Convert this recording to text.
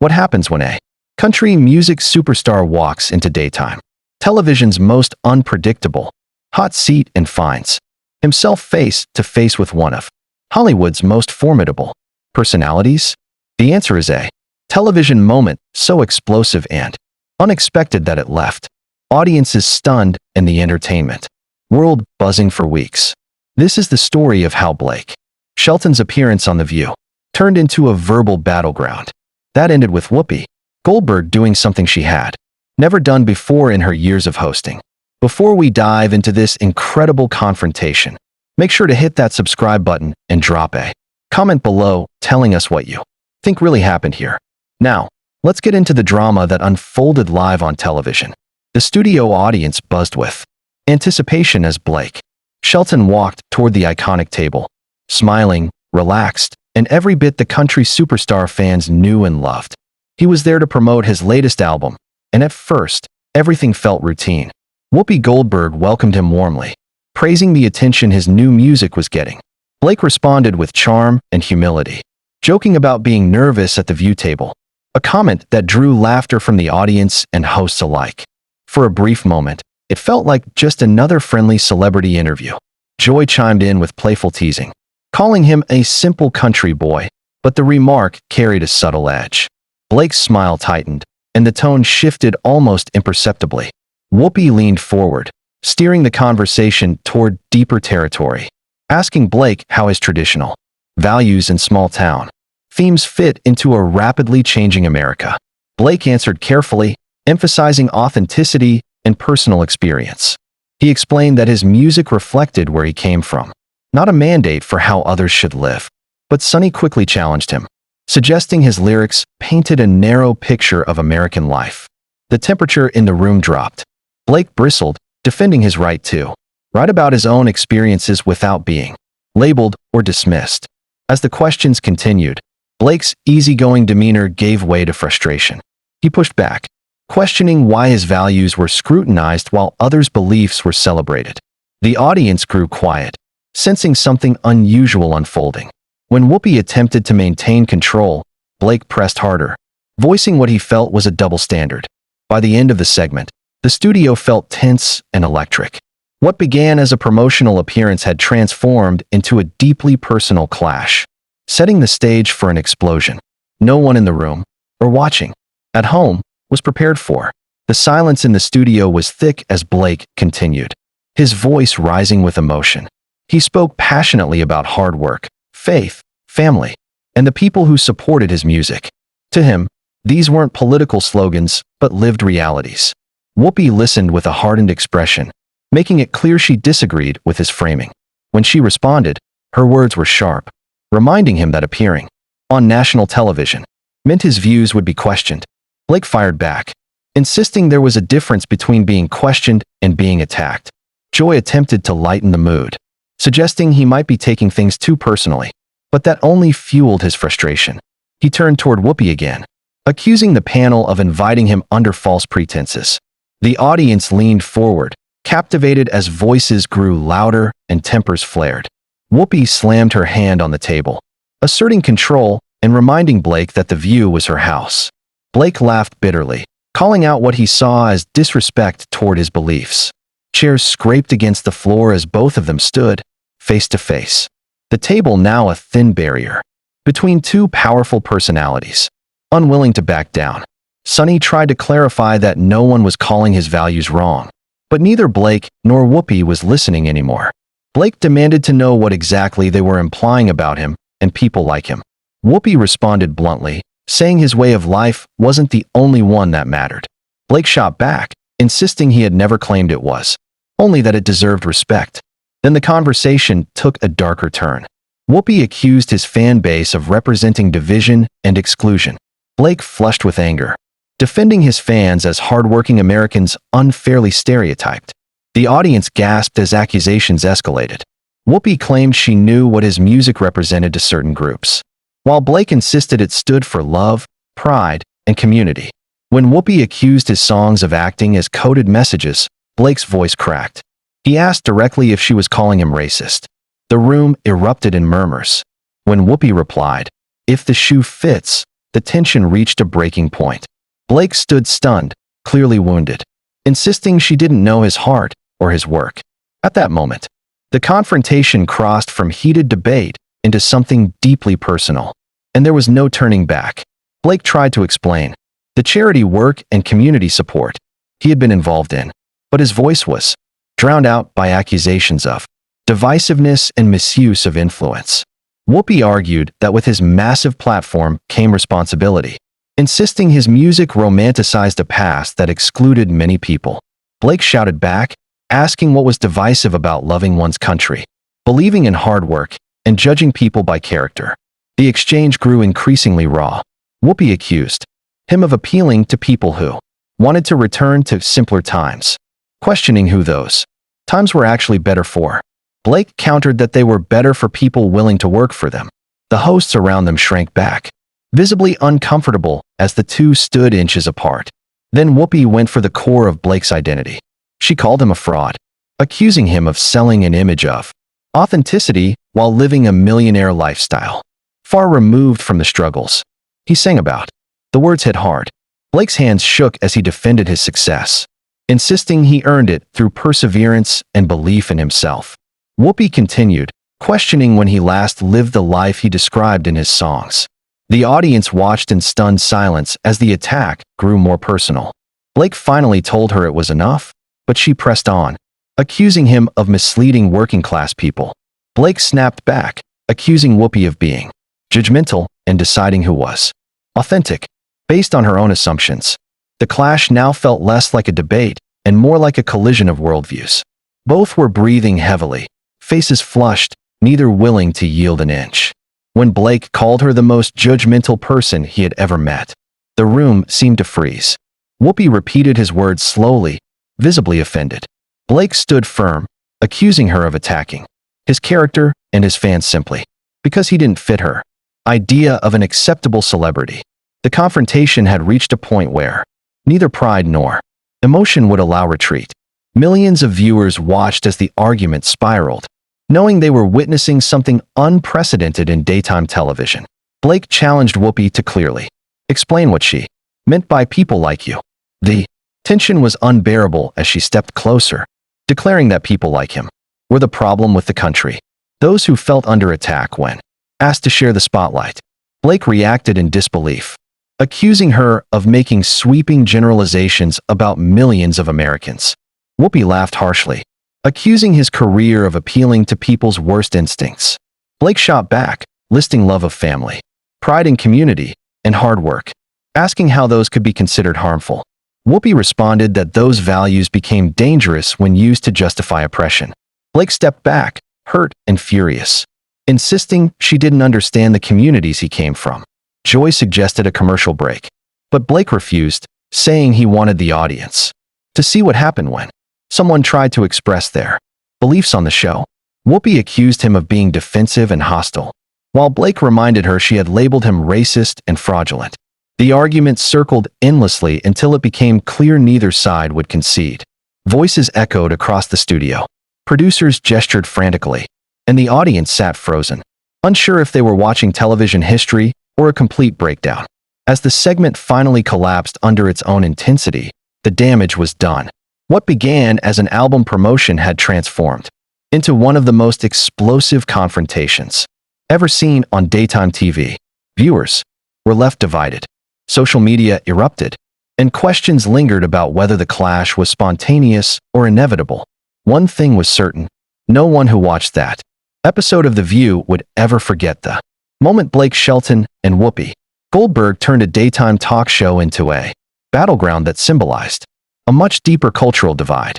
What happens when a country music superstar walks into daytime television's most unpredictable hot seat and finds himself face to face with one of Hollywood's most formidable personalities? The answer is a television moment so explosive and unexpected that it left audiences stunned and the entertainment world buzzing for weeks. This is the story of how Blake Shelton's appearance on The View turned into a verbal battleground that ended with Whoopi Goldberg doing something she had never done before in her years of hosting. Before we dive into this incredible confrontation, make sure to hit that subscribe button and drop a comment below telling us what you think really happened here. Now, let's get into the drama that unfolded live on television. The studio audience buzzed with anticipation as Blake Shelton walked toward the iconic table, smiling, relaxed, and every bit the country superstar fans knew and loved. He was there to promote his latest album, and at first, everything felt routine. Whoopi Goldberg welcomed him warmly, praising the attention his new music was getting. Blake responded with charm and humility, joking about being nervous at the View table, a comment that drew laughter from the audience and hosts alike. For a brief moment, it felt like just another friendly celebrity interview. Joy chimed in with playful teasing, calling him a simple country boy, but the remark carried a subtle edge. Blake's smile tightened, and the tone shifted almost imperceptibly. Whoopi leaned forward, steering the conversation toward deeper territory, asking Blake how his traditional values and small-town themes fit into a rapidly changing America. Blake answered carefully, emphasizing authenticity and personal experience. He explained that his music reflected where he came from, not a mandate for how others should live. But Sonny quickly challenged him, suggesting his lyrics painted a narrow picture of American life. The temperature in the room dropped. Blake bristled, defending his right to write about his own experiences without being labeled or dismissed. As the questions continued, Blake's easygoing demeanor gave way to frustration. He pushed back, questioning why his values were scrutinized while others' beliefs were celebrated. The audience grew quiet, sensing something unusual unfolding. When Whoopi attempted to maintain control, Blake pressed harder, voicing what he felt was a double standard. By the end of the segment, the studio felt tense and electric. What began as a promotional appearance had transformed into a deeply personal clash, setting the stage for an explosion no one in the room, or watching at home, was prepared for. The silence in the studio was thick as Blake continued, his voice rising with emotion. He spoke passionately about hard work, faith, family, and the people who supported his music. To him, these weren't political slogans, but lived realities. Whoopi listened with a hardened expression, making it clear she disagreed with his framing. When she responded, her words were sharp, reminding him that appearing on national television meant his views would be questioned. Blake fired back, insisting there was a difference between being questioned and being attacked. Joy attempted to lighten the mood, suggesting he might be taking things too personally, but that only fueled his frustration. He turned toward Whoopi again, accusing the panel of inviting him under false pretenses. The audience leaned forward, captivated as voices grew louder and tempers flared. Whoopi slammed her hand on the table, asserting control and reminding Blake that The View was her house. Blake laughed bitterly, calling out what he saw as disrespect toward his beliefs. Chairs scraped against the floor as both of them stood, face to face. The table now a thin barrier between two powerful personalities. Unwilling to back down, Sonny tried to clarify that no one was calling his values wrong, but neither Blake nor Whoopi was listening anymore. Blake demanded to know what exactly they were implying about him and people like him. Whoopi responded bluntly, saying his way of life wasn't the only one that mattered. Blake shot back, insisting he had never claimed it was, only that it deserved respect. Then the conversation took a darker turn. Whoopi accused his fan base of representing division and exclusion. Blake flushed with anger, defending his fans as hardworking Americans unfairly stereotyped. The audience gasped as accusations escalated. Whoopi claimed she knew what his music represented to certain groups, while Blake insisted it stood for love, pride, and community. When Whoopi accused his songs of acting as coded messages, Blake's voice cracked. He asked directly if she was calling him racist. The room erupted in murmurs. When Whoopi replied, "If the shoe fits," the tension reached a breaking point. Blake stood stunned, clearly wounded, insisting she didn't know his heart or his work. At that moment, the confrontation crossed from heated debate into something deeply personal, and there was no turning back. Blake tried to explain the charity work and community support he had been involved in, but his voice was drowned out by accusations of divisiveness and misuse of influence. Whoopi argued that with his massive platform came responsibility, insisting his music romanticized a past that excluded many people. Blake shouted back, asking what was divisive about loving one's country, believing in hard work, and judging people by character. The exchange grew increasingly raw. Whoopi accused him of appealing to people who wanted to return to simpler times, questioning who those times were actually better for. Blake countered that they were better for people willing to work for them. The hosts around them shrank back, visibly uncomfortable as the two stood inches apart. Then Whoopi went for the core of Blake's identity. She called him a fraud, accusing him of selling an image of authenticity while living a millionaire lifestyle, far removed from the struggles he sang about. The words hit hard. Blake's hands shook as he defended his success, insisting he earned it through perseverance and belief in himself. Whoopi continued, questioning when he last lived the life he described in his songs. The audience watched in stunned silence as the attack grew more personal. Blake finally told her it was enough, but she pressed on, accusing him of misleading working-class people. Blake snapped back, accusing Whoopi of being judgmental and deciding who was authentic, based on her own assumptions. The clash now felt less like a debate and more like a collision of worldviews. Both were breathing heavily, faces flushed, neither willing to yield an inch. When Blake called her the most judgmental person he had ever met, the room seemed to freeze. Whoopi repeated his words slowly, visibly offended. Blake stood firm, accusing her of attacking his character and his fans simply because he didn't fit her idea of an acceptable celebrity. The confrontation had reached a point where neither pride nor emotion would allow retreat. Millions of viewers watched as the argument spiraled, knowing they were witnessing something unprecedented in daytime television. Blake challenged Whoopi to clearly explain what she meant by people like you. The tension was unbearable as she stepped closer, declaring that people like him were the problem with the country, those who felt under attack when asked to share the spotlight. Blake reacted in disbelief, accusing her of making sweeping generalizations about millions of Americans. Whoopi laughed harshly, accusing his career of appealing to people's worst instincts. Blake shot back, listing love of family, pride in community, and hard work, asking how those could be considered harmful. Whoopi responded that those values became dangerous when used to justify oppression. Blake stepped back, hurt and furious, insisting she didn't understand the communities he came from. Joy suggested a commercial break, but Blake refused, saying he wanted the audience to see what happened when someone tried to express their beliefs on the show. Whoopi accused him of being defensive and hostile, while Blake reminded her she had labeled him racist and fraudulent. The argument circled endlessly until it became clear neither side would concede. Voices echoed across the studio. Producers gestured frantically, and the audience sat frozen, unsure if they were watching television history or a complete breakdown. As the segment finally collapsed under its own intensity, the damage was done. What began as an album promotion had transformed into one of the most explosive confrontations ever seen on daytime TV. Viewers were left divided. Social media erupted, and questions lingered about whether the clash was spontaneous or inevitable. One thing was certain: no one who watched that episode of The View would ever forget the moment Blake Shelton and Whoopi Goldberg turned a daytime talk show into a battleground that symbolized a much deeper cultural divide.